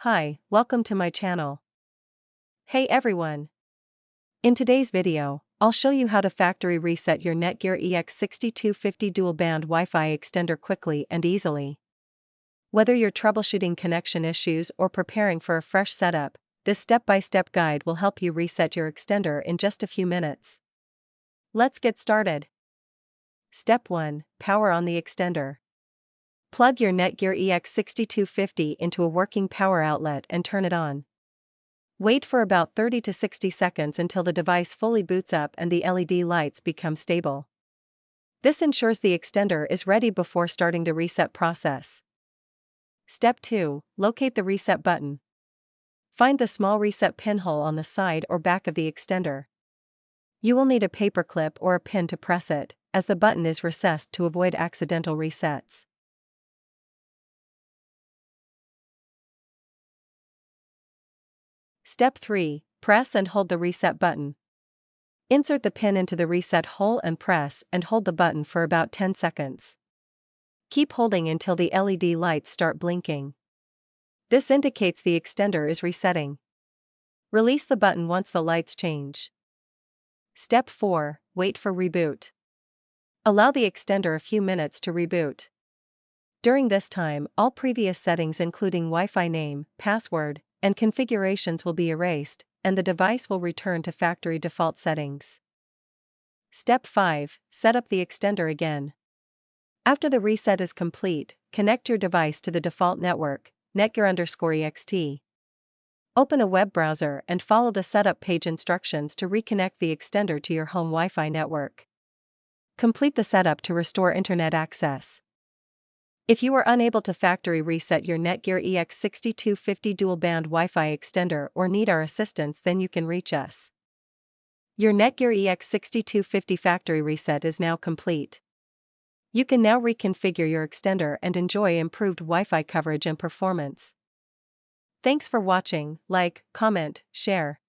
Hi, welcome to my channel. Hey everyone! In today's video, I'll show you how to factory reset your NETGEAR EX6250 dual-band Wi-Fi extender quickly and easily. Whether you're troubleshooting connection issues or preparing for a fresh setup, this step-by-step guide will help you reset your extender in just a few minutes. Let's get started. Step 1. Power on the extender. Plug your NETGEAR EX6250 into a working power outlet and turn it on. Wait for about 30 to 60 seconds until the device fully boots up and the LED lights become stable. This ensures the extender is ready before starting the reset process. Step 2. Locate the reset button. Find the small reset pinhole on the side or back of the extender. You will need a paper clip or a pin to press it, as the button is recessed to avoid accidental resets. Step 3. Press and hold the reset button. Insert the pin into the reset hole and press and hold the button for about 10 seconds. Keep holding until the LED lights start blinking. This indicates the extender is resetting. Release the button once the lights change. Step 4. Wait for reboot. Allow the extender a few minutes to reboot. During this time, all previous settings including Wi-Fi name, password, and configurations will be erased, and the device will return to factory default settings. Step 5. Set up the extender again. After the reset is complete, connect your device to the default network, NETGEAR_EXT. Open a web browser and follow the setup page instructions to reconnect the extender to your home Wi-Fi network. Complete the setup to restore internet access. If you are unable to factory reset your NETGEAR EX6250 dual-band Wi-Fi extender or need our assistance, then you can reach us. Your NETGEAR EX6250 factory reset is now complete. You can now reconfigure your extender and enjoy improved Wi-Fi coverage and performance. Thanks for watching. Like, comment, share.